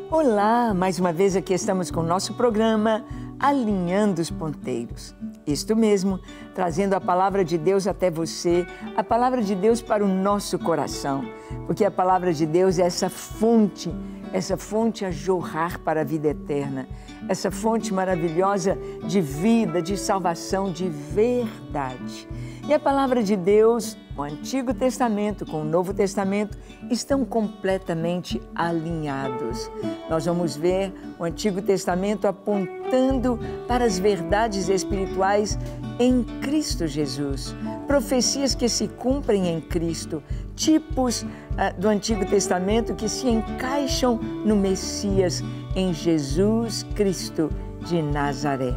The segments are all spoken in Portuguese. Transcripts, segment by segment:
Olá, mais uma vez aqui estamos com o nosso programa Alinhando os Ponteiros. Isto mesmo, trazendo a palavra de Deus até você, a palavra de Deus para o nosso coração, porque a palavra de Deus é essa fonte a jorrar para a vida eterna, essa fonte maravilhosa de vida, de salvação, de verdade. E a palavra de Deus, o Antigo Testamento com o Novo Testamento, estão completamente alinhados. Nós vamos ver o Antigo Testamento apontando para as verdades espirituais em Cristo Jesus, profecias que se cumprem em Cristo, tipos do Antigo Testamento que se encaixam no Messias, em Jesus Cristo de Nazaré.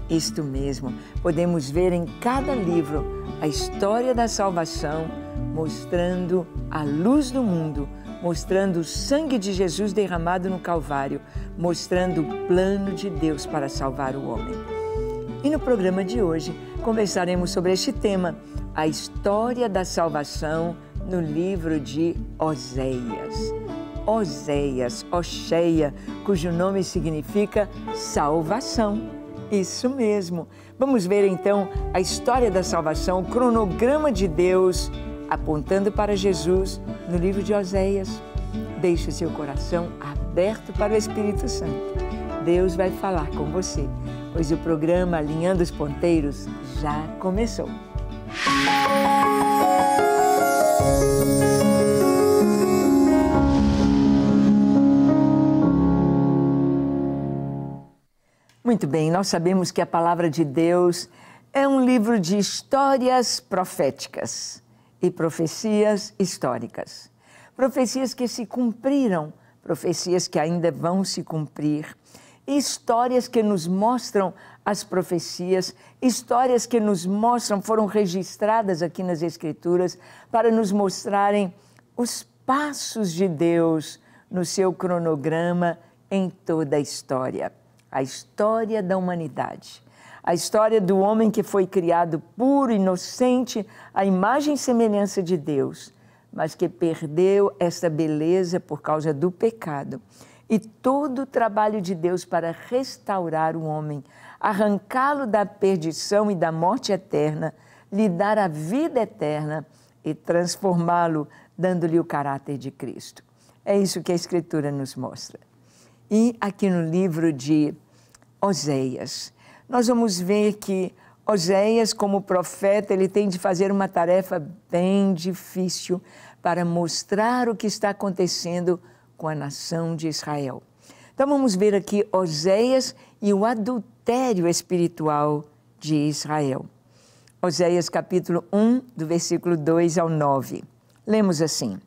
Isto mesmo, podemos ver em cada livro a história da salvação, mostrando a luz do mundo, mostrando o sangue de Jesus derramado no Calvário, mostrando o plano de Deus para salvar o homem. E no programa de hoje, conversaremos sobre este tema, a história da salvação no livro de Oséias. Oséias, Oséia, cujo nome significa salvação. Isso mesmo. Vamos ver então a história da salvação, o cronograma de Deus, apontando para Jesus no livro de Oséias. Deixe o seu coração aberto para o Espírito Santo. Deus vai falar com você, pois o programa Alinhando os Ponteiros já começou. Muito bem, nós sabemos que a palavra de Deus é um livro de histórias proféticas e profecias históricas. Profecias que se cumpriram, profecias que ainda vão se cumprir, histórias que nos mostram as profecias, histórias que nos mostram, foram registradas aqui nas Escrituras para nos mostrarem os passos de Deus no seu cronograma em toda a história. A história da humanidade, a história do homem que foi criado puro, inocente, à imagem e semelhança de Deus, mas que perdeu essa beleza por causa do pecado. E todo o trabalho de Deus para restaurar o homem, arrancá-lo da perdição e da morte eterna, lhe dar a vida eterna e transformá-lo, dando-lhe o caráter de Cristo. É isso que a Escritura nos mostra. E aqui no livro de Oséias, nós vamos ver que Oséias, como profeta, ele tem de fazer uma tarefa bem difícil para mostrar o que está acontecendo com a nação de Israel. Então vamos ver aqui Oséias e o adultério espiritual de Israel. Oséias capítulo 1, do versículo 2 ao 9. Lemos assim: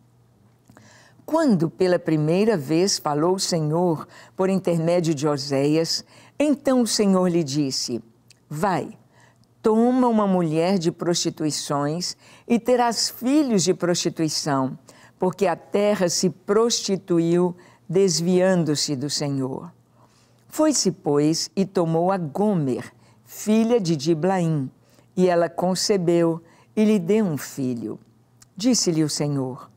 Quando pela primeira vez falou o Senhor por intermédio de Oséias, então o Senhor lhe disse: Vai, toma uma mulher de prostituições e terás filhos de prostituição, porque a terra se prostituiu, desviando-se do Senhor. Foi-se, pois, e tomou a Gomer, filha de Diblaim, e ela concebeu e lhe deu um filho. Disse-lhe o Senhor: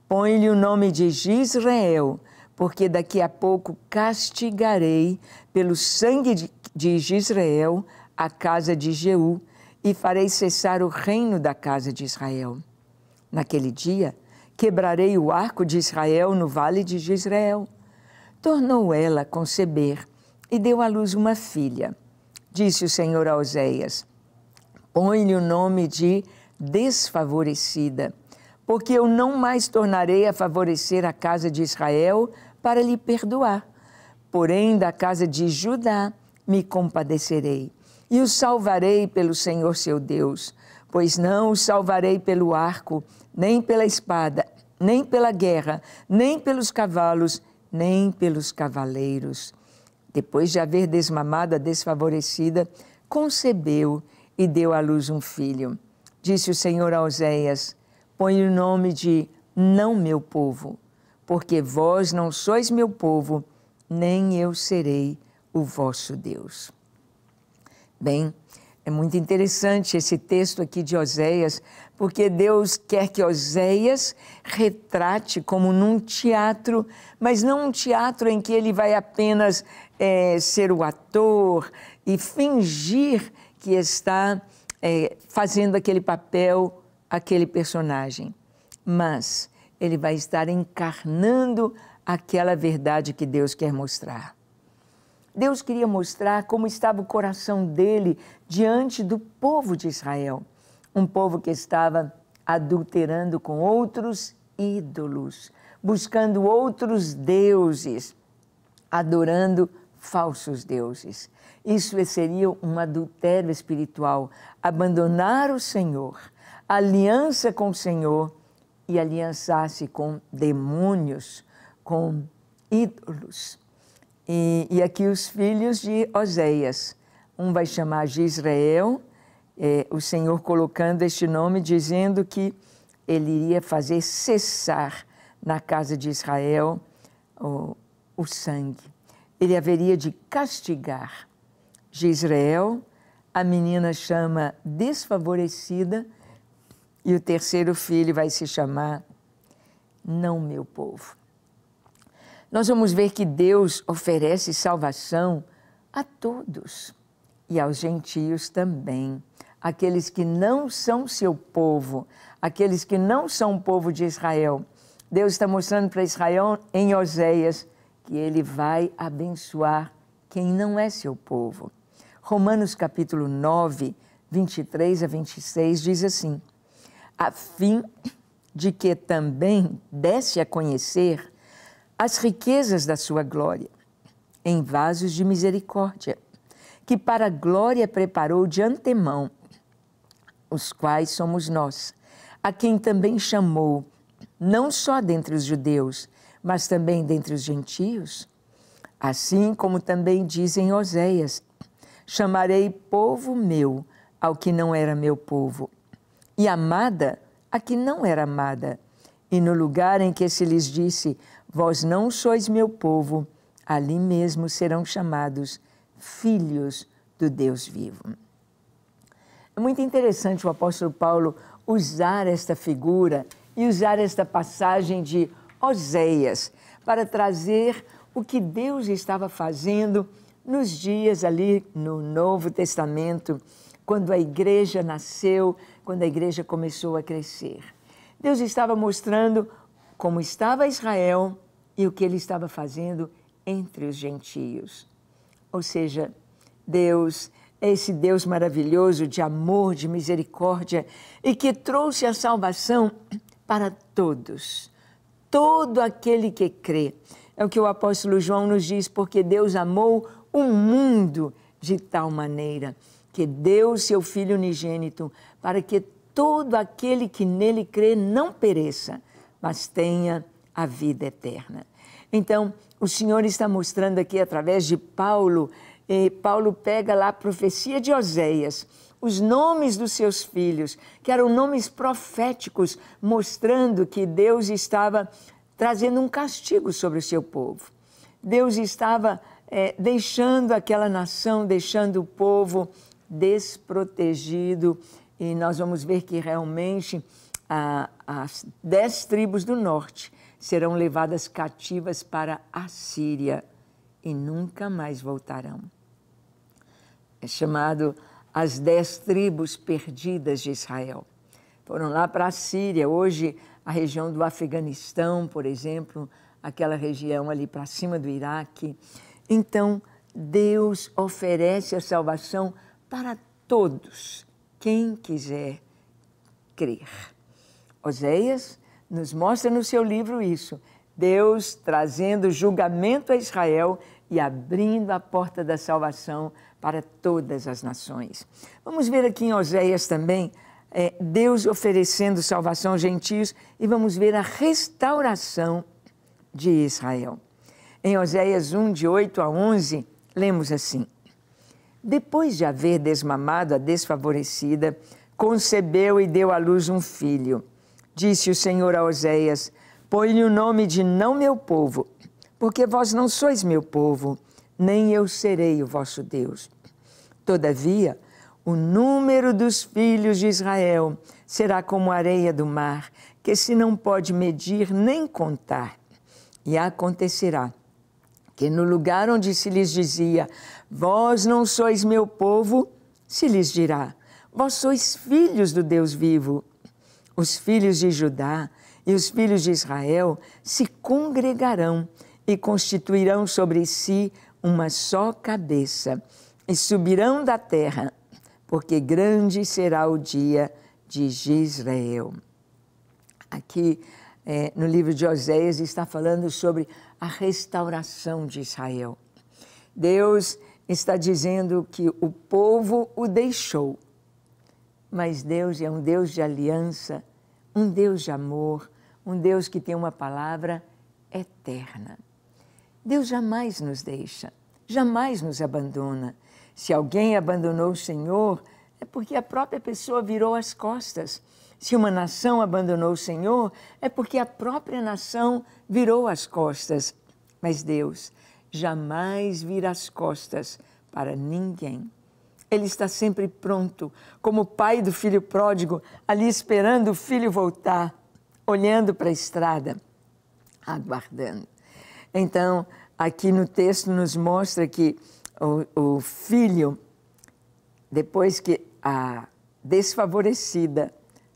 Põe-lhe o nome de Jizreel, porque daqui a pouco castigarei pelo sangue de Jizreel a casa de Jeú e farei cessar o reino da casa de Israel. Naquele dia, quebrarei o arco de Israel no vale de Jizreel. Tornou ela a conceber e deu à luz uma filha. Disse o Senhor a Oséias: Põe-lhe o nome de desfavorecida, porque eu não mais tornarei a favorecer a casa de Israel para lhe perdoar. Porém, da casa de Judá me compadecerei, e o salvarei pelo Senhor seu Deus, pois não o salvarei pelo arco, nem pela espada, nem pela guerra, nem pelos cavalos, nem pelos cavaleiros. Depois de haver desmamado a desfavorecida, concebeu e deu à luz um filho. Disse o Senhor a Oséias: Põe o nome de não meu povo, porque vós não sois meu povo, nem eu serei o vosso Deus. Bem, É muito interessante esse texto aqui de Oséias, porque Deus quer que Oséias retrate como num teatro, mas não um teatro em que ele vai apenas ser o ator e fingir que está fazendo aquele papel, aquele personagem, mas ele vai estar encarnando aquela verdade que Deus quer mostrar. Deus queria mostrar como estava o coração dele diante do povo de Israel, um povo que estava adulterando com outros ídolos, buscando outros deuses, adorando falsos deuses. Isso seria um adultério espiritual, abandonar o Senhor, aliança com o Senhor e aliançar-se com demônios, com ídolos. E aqui os filhos de Oséias, um vai chamar Jezreel, o Senhor colocando este nome, dizendo que ele iria fazer cessar na casa de Israel o sangue. Ele haveria de castigar. Jezreel, a menina chama desfavorecida, e o terceiro filho vai se chamar não meu povo. Nós vamos ver que Deus oferece salvação a todos e aos gentios também, aqueles que não são seu povo, aqueles que não são povo de Israel. Deus está mostrando para Israel em Oséias que ele vai abençoar quem não é seu povo. Romanos capítulo 9, 23 a 26 diz assim: a fim de que também desse a conhecer as riquezas da sua glória, em vasos de misericórdia, que para a glória preparou de antemão, os quais somos nós, a quem também chamou, não só dentre os judeus, mas também dentre os gentios. Assim como também dizem Oséias: chamarei povo meu ao que não era meu povo, e amada a que não era amada. E no lugar em que se lhes disse: vós não sois meu povo, ali mesmo serão chamados filhos do Deus vivo. É muito interessante o apóstolo Paulo usar esta figura e usar esta passagem de Oséias para trazer o que Deus estava fazendo nos dias ali no Novo Testamento, quando a igreja nasceu, quando a igreja começou a crescer. Deus estava mostrando como estava Israel e o que ele estava fazendo entre os gentios. Ou seja, Deus é esse Deus maravilhoso de amor, de misericórdia e que trouxe a salvação para todos, todo aquele que crê. É o que o apóstolo João nos diz, porque Deus amou o mundo de tal maneira que deu seu Filho unigênito para que todo aquele que nele crê não pereça, mas tenha a vida eterna. Então, o Senhor está mostrando aqui através de Paulo, Paulo pega lá a profecia de Oséias, os nomes dos seus filhos, que eram nomes proféticos, mostrando que Deus estava trazendo um castigo sobre o seu povo. Deus estava deixando aquela nação, deixando o povo desprotegido, e nós vamos ver que realmente as 10 tribos do norte serão levadas cativas para a Síria e nunca mais voltarão. É chamado as 10 tribos perdidas de Israel. Foram lá para a Síria, hoje a região do Afeganistão, por exemplo, aquela região ali para cima do Iraque. Então, Deus oferece a salvação para todos, quem quiser crer. Oséias nos mostra no seu livro isso, Deus trazendo julgamento a Israel e abrindo a porta da salvação para todas as nações. Vamos ver aqui em Oséias também, Deus oferecendo salvação aos gentios, e vamos ver a restauração de Israel. Em Oséias 1, de 8 a 11, lemos assim: depois de haver desmamado a desfavorecida, concebeu e deu à luz um filho. Disse o Senhor a Oséias: põe-lhe o nome de não meu povo, porque vós não sois meu povo, nem eu serei o vosso Deus. Todavia, O número dos filhos de Israel será como a areia do mar, que se não pode medir nem contar. E acontecerá que no lugar onde se lhes dizia, vós não sois meu povo, se lhes dirá, vós sois filhos do Deus vivo. Os filhos de Judá e os filhos de Israel se congregarão e constituirão sobre si uma só cabeça, e subirão da terra, porque grande será o dia de Jezreel. Aqui no livro de Oséias está falando sobre a restauração de Israel. Deus está dizendo que o povo o deixou, mas Deus é um Deus de aliança, um Deus de amor, um Deus que tem uma palavra eterna. Deus jamais nos deixa, jamais nos abandona. Se alguém abandonou o Senhor, é porque a própria pessoa virou as costas. Se uma nação abandonou o Senhor, é porque a própria nação virou as costas. Mas Deus jamais vira as costas para ninguém. Ele está sempre pronto, como o pai do filho pródigo, ali esperando o filho voltar, olhando para a estrada, aguardando. Então, aqui no texto nos mostra que o filho, depois que a desfavorecida,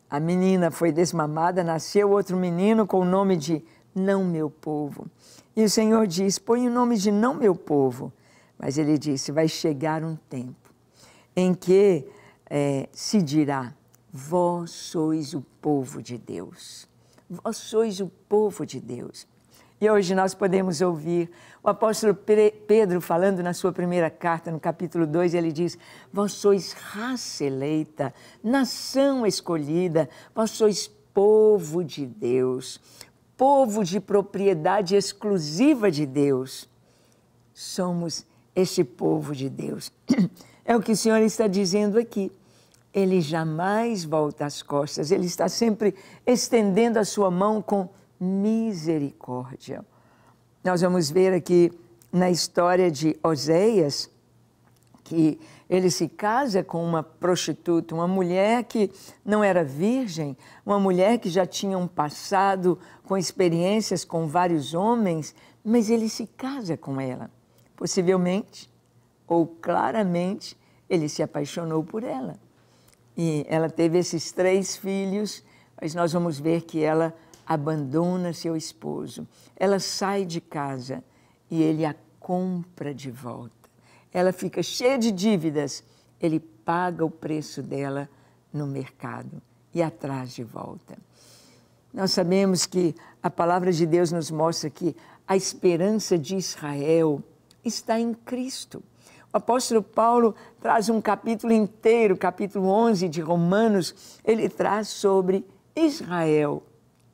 a menina foi desmamada, nasceu outro menino com o nome de não meu povo. E o Senhor diz, põe o nome de não meu povo. Mas ele disse, vai chegar um tempo em que se dirá, vós sois o povo de Deus. Vós sois o povo de Deus. E hoje nós podemos ouvir o apóstolo Pedro falando na sua primeira carta, no capítulo 2, ele diz, vós sois raça eleita, nação escolhida, vós sois povo de Deus, povo de propriedade exclusiva de Deus. Somos este povo de Deus. É o que o Senhor está dizendo aqui. Ele jamais volta as costas, ele está sempre estendendo a sua mão com misericórdia. Nós vamos ver aqui na história de Oséias que ele se casa com uma prostituta, uma mulher que não era virgem, uma mulher que já tinha um passado com experiências com vários homens, mas ele se casa com ela. Possivelmente, ou claramente, ele se apaixonou por ela. E ela teve esses 3 filhos, mas nós vamos ver que ela abandona seu esposo. Ela sai de casa e ele a compra de volta. Ela fica cheia de dívidas, ele paga o preço dela no mercado e a traz de volta. Nós sabemos que a palavra de Deus nos mostra que a esperança de Israel está em Cristo. O apóstolo Paulo traz um capítulo inteiro, capítulo 11 de Romanos, ele traz sobre Israel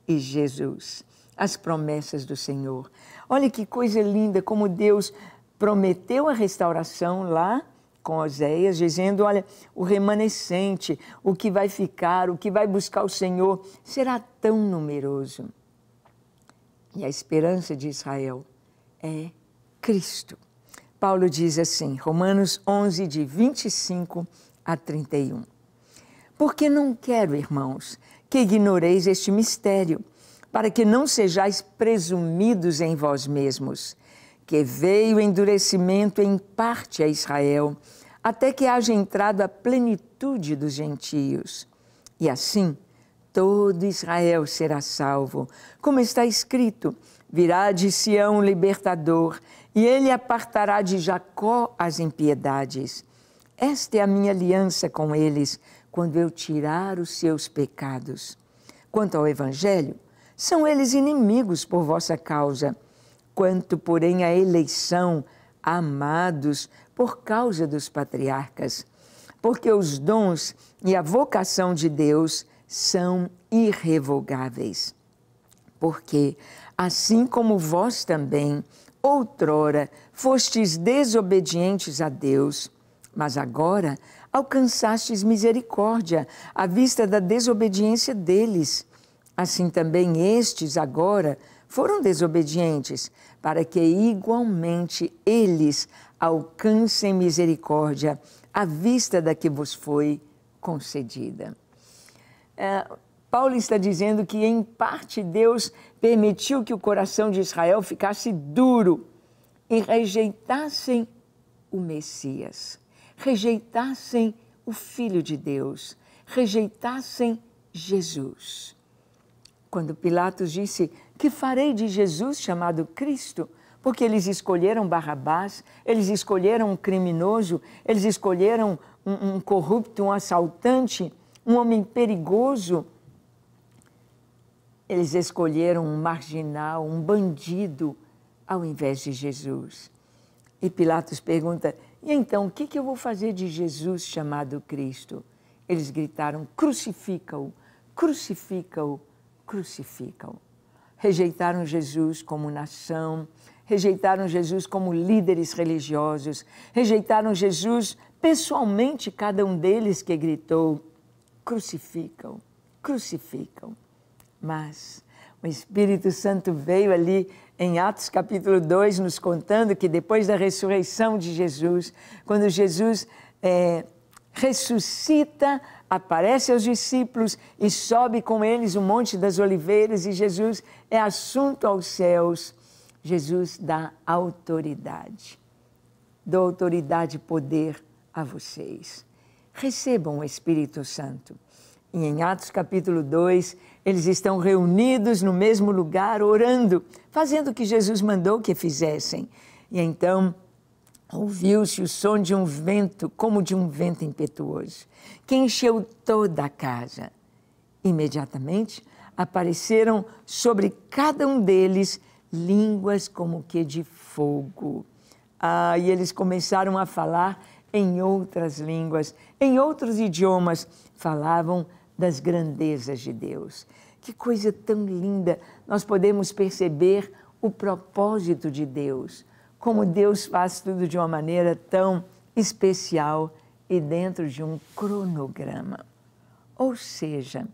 e Jesus, as promessas do Senhor. Olha que coisa linda, como Deus prometeu a restauração lá com Oséias, dizendo, olha, o remanescente, o que vai ficar, o que vai buscar o Senhor, será tão numeroso. E a esperança de Israel é Cristo. Paulo diz assim, Romanos 11, de 25 a 31. Porque não quero, irmãos, que ignoreis este mistério, para que não sejais presumidos em vós mesmos, que veio endurecimento em parte a Israel, até que haja entrado a plenitude dos gentios. E assim, todo Israel será salvo, como está escrito, virá de Sião o libertador, e ele apartará de Jacó as impiedades. Esta é a minha aliança com eles, quando eu tirar os seus pecados. Quanto ao Evangelho, são eles inimigos por vossa causa. Quanto, porém, à eleição, amados por causa dos patriarcas. Porque os dons e a vocação de Deus são irrevogáveis. Porque, assim como vós também, outrora, fostes desobedientes a Deus, mas agora alcançastes misericórdia à vista da desobediência deles. Assim também estes agora foram desobedientes, para que igualmente eles alcancem misericórdia à vista da que vos foi concedida. Paulo está dizendo que, em parte, Deus permitiu que o coração de Israel ficasse duro e rejeitassem o Messias, rejeitassem o Filho de Deus, rejeitassem Jesus. Quando Pilatos disse: que farei de Jesus chamado Cristo? Porque eles escolheram Barrabás, eles escolheram um criminoso, eles escolheram um corrupto, um assaltante, um homem perigoso. Eles escolheram um marginal, um bandido, ao invés de Jesus. E Pilatos pergunta: e então, o que eu vou fazer de Jesus chamado Cristo? Eles gritaram: crucifica-o, crucifica-o, crucifica-o. Rejeitaram Jesus como nação, rejeitaram Jesus como líderes religiosos, rejeitaram Jesus pessoalmente, cada um deles que gritou: crucificam, crucificam. Mas o Espírito Santo veio ali em Atos capítulo 2, nos contando que depois da ressurreição de Jesus, quando Jesus ressuscita, aparece aos discípulos e sobe com eles o Monte das Oliveiras, e Jesus é assunto aos céus. Jesus dá autoridade. Dou autoridade e poder a vocês. Recebam o Espírito Santo. E em Atos capítulo 2, eles estão reunidos no mesmo lugar, orando, fazendo o que Jesus mandou que fizessem. E então ouviu-se o som de um vento, como de um vento impetuoso, que encheu toda a casa. Imediatamente apareceram sobre cada um deles línguas como que de fogo. E eles começaram a falar em outras línguas, em outros idiomas, falavam das grandezas de Deus. Que coisa tão linda! Nós podemos perceber o propósito de Deus, como Deus faz tudo de uma maneira tão especial e dentro de um cronograma. Ou seja,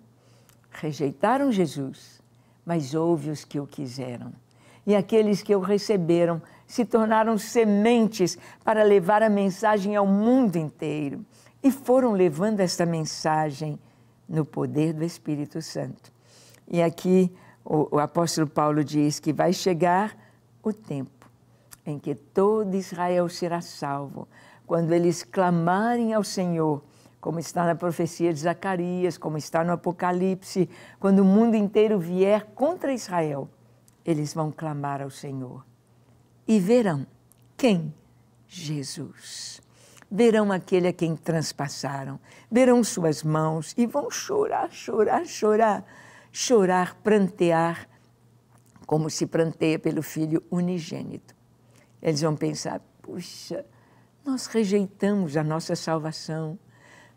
rejeitaram Jesus, mas houve os que o quiseram. E aqueles que o receberam se tornaram sementes para levar a mensagem ao mundo inteiro. E foram levando esta mensagem no poder do Espírito Santo. E aqui o apóstolo Paulo diz que vai chegar o tempo em que todo Israel será salvo, quando eles clamarem ao Senhor, como está na profecia de Zacarias, como está no Apocalipse, quando o mundo inteiro vier contra Israel, eles vão clamar ao Senhor. E verão quem? Jesus. Verão aquele a quem transpassaram, verão suas mãos e vão chorar, chorar, chorar, chorar, prantear, como se pranteia pelo Filho unigênito. Eles vão pensar: puxa, nós rejeitamos a nossa salvação.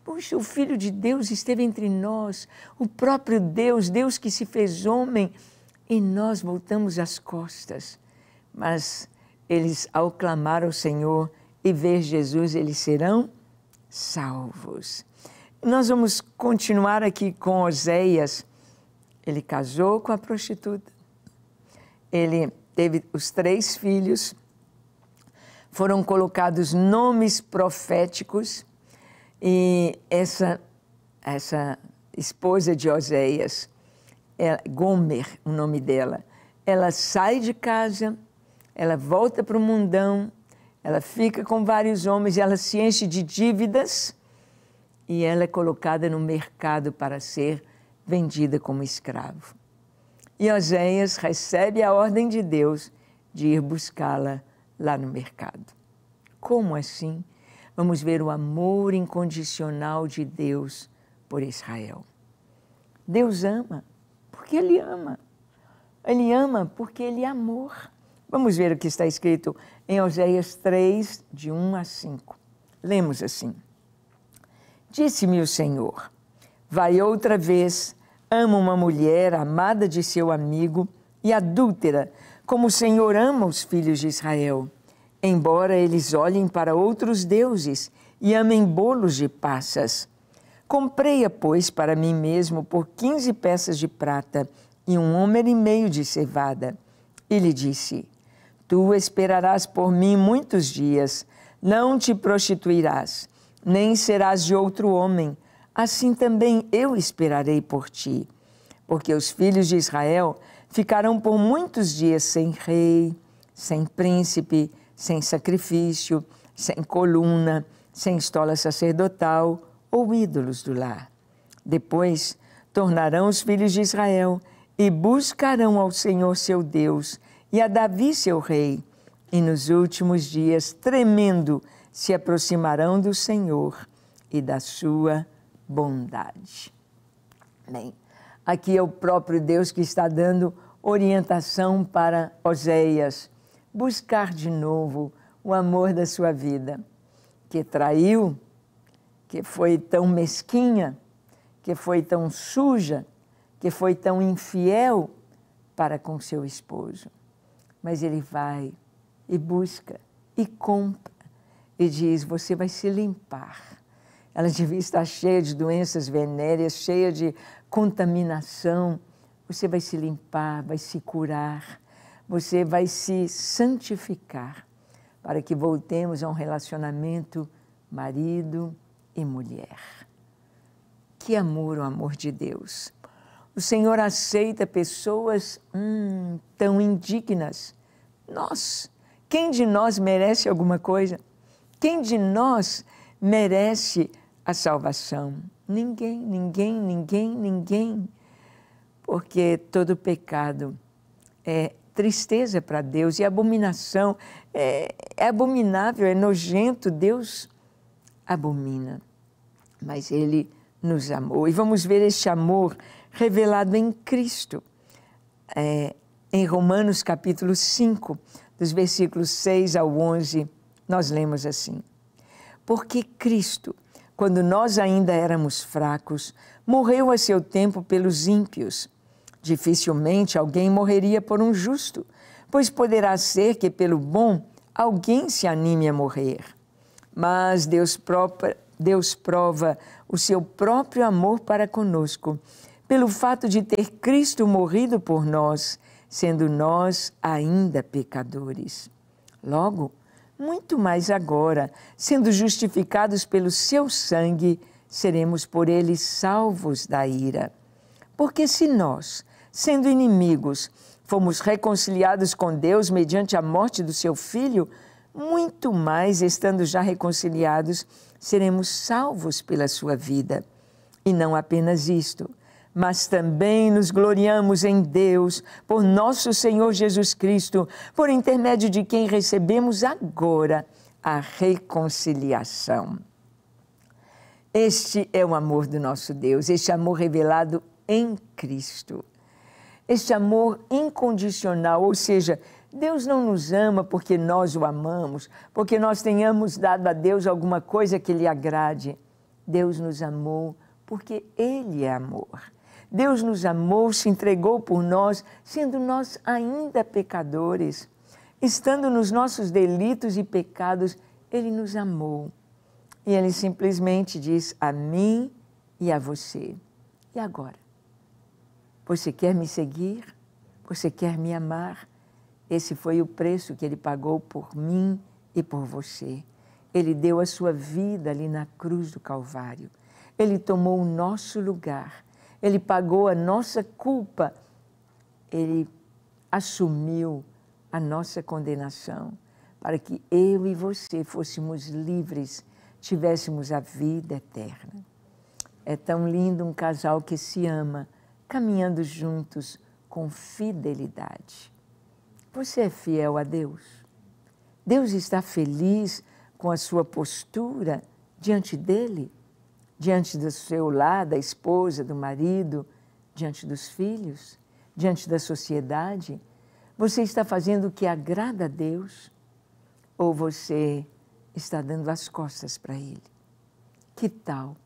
Puxa, o Filho de Deus esteve entre nós, o próprio Deus, Deus que se fez homem, e nós voltamos as costas. Mas eles, ao clamar ao Senhor e ver Jesus, eles serão salvos. Nós vamos continuar aqui com Oséias. Ele casou com a prostituta. Ele teve os 3 filhos. Foram colocados nomes proféticos. E essa esposa de Oséias, Gomer, o nome dela, ela sai de casa, ela volta para o mundão, ela fica com vários homens, ela se enche de dívidas e ela é colocada no mercado para ser vendida como escravo. E Oséias recebe a ordem de Deus de ir buscá-la lá no mercado. Como assim? Vamos ver o amor incondicional de Deus por Israel. Deus ama porque Ele ama. Ele ama porque Ele é amor. Vamos ver o que está escrito em Oséias 3, de 1 a 5. Lemos assim. Disse-me o Senhor: vai outra vez, ama uma mulher amada de seu amigo e adúltera, como o Senhor ama os filhos de Israel, embora eles olhem para outros deuses e amem bolos de passas. Comprei-a, pois, para mim mesmo por 15 peças de prata e 1 homer e meio de cevada. e lhe disse: Tu esperarás por mim muitos dias, não te prostituirás, nem serás de outro homem, assim também eu esperarei por ti. Porque os filhos de Israel ficarão por muitos dias sem rei, sem príncipe, sem sacrifício, sem coluna, sem estola sacerdotal ou ídolos do lar. Depois tornarão os filhos de Israel e buscarão ao Senhor seu Deus e a Davi seu rei, e nos últimos dias, tremendo, se aproximarão do Senhor e da sua bondade. Bem, aqui é o próprio Deus que está dando orientação para Oséias buscar de novo o amor da sua vida, que traiu, que foi tão mesquinha, que foi tão suja, que foi tão infiel para com seu esposo. Mas ele vai e busca e compra e diz: você vai se limpar. Ela devia estar cheia de doenças venéreas, cheia de contaminação. Você vai se limpar, vai se curar, você vai se santificar para que voltemos a um relacionamento marido e mulher. Que amor, o amor de Deus! O Senhor aceita pessoas tão indignas. Quem de nós merece alguma coisa? Quem de nós merece a salvação? Ninguém, ninguém, ninguém, ninguém. Porque todo pecado é tristeza para Deus e abominação, é abominável, é nojento, Deus abomina. Mas Ele nos amou. E vamos ver este amor revelado em Cristo. Em Romanos capítulo 5, dos versículos 6 ao 11, nós lemos assim: Porque Cristo, quando nós ainda éramos fracos, morreu a seu tempo pelos ímpios. Dificilmente alguém morreria por um justo, pois poderá ser que pelo bom alguém se anime a morrer. Mas Deus prova o seu próprio amor para conosco, pelo fato de ter Cristo morrido por nós, sendo nós ainda pecadores. Logo, muito mais agora, sendo justificados pelo seu sangue, seremos por ele salvos da ira. Porque se nós, sendo inimigos, fomos reconciliados com Deus mediante a morte do seu Filho, muito mais, estando já reconciliados, seremos salvos pela sua vida. E não apenas isto, mas também nos gloriamos em Deus, por nosso Senhor Jesus Cristo, por intermédio de quem recebemos agora a reconciliação. Este é o amor do nosso Deus, este amor revelado em Cristo. Este amor incondicional, ou seja, Deus não nos ama porque nós o amamos, porque nós tenhamos dado a Deus alguma coisa que lhe agrade. Deus nos amou porque Ele é amor. Deus nos amou, se entregou por nós, sendo nós ainda pecadores. Estando nos nossos delitos e pecados, Ele nos amou. E Ele simplesmente diz a mim e a você: e agora? Você quer me seguir? Você quer me amar? Esse foi o preço que Ele pagou por mim e por você. Ele deu a sua vida ali na cruz do Calvário. Ele tomou o nosso lugar. Ele pagou a nossa culpa. Ele assumiu a nossa condenação para que eu e você fôssemos livres, tivéssemos a vida eterna. É tão lindo um casal que se ama, caminhando juntos com fidelidade. Você é fiel a Deus? Deus está feliz com a sua postura diante dele? Diante do seu lar, da esposa, do marido, diante dos filhos, diante da sociedade? Você está fazendo o que agrada a Deus? Ou você está dando as costas para Ele? Que tal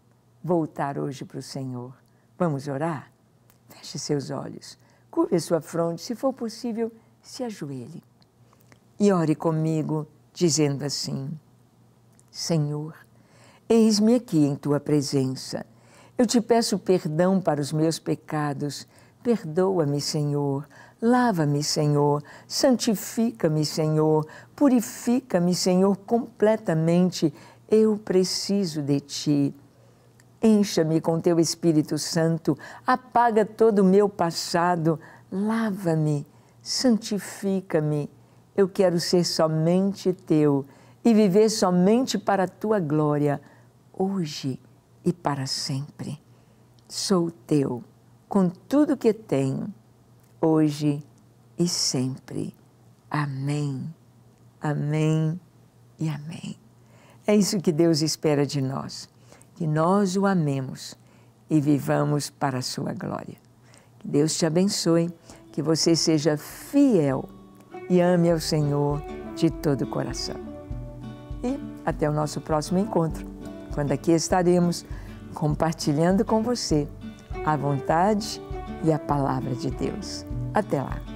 voltar hoje para o Senhor? Vamos orar? Feche seus olhos, curve a sua fronte, se for possível, se ajoelhe. E ore comigo, dizendo assim: Senhor, eis-me aqui em Tua presença. Eu te peço perdão para os meus pecados. Perdoa-me, Senhor. Lava-me, Senhor, santifica-me, Senhor, purifica-me, Senhor, completamente. Eu preciso de Ti. Encha-me com Teu Espírito Santo, apaga todo o meu passado, lava-me, santifica-me. Eu quero ser somente Teu e viver somente para a Tua glória, hoje e para sempre. Sou Teu, com tudo que tenho, hoje e sempre. Amém, amém e amém. É isso que Deus espera de nós, que nós o amemos e vivamos para a sua glória. Que Deus te abençoe, que você seja fiel e ame ao Senhor de todo o coração. E até o nosso próximo encontro, quando aqui estaremos compartilhando com você a vontade e a palavra de Deus. Até lá!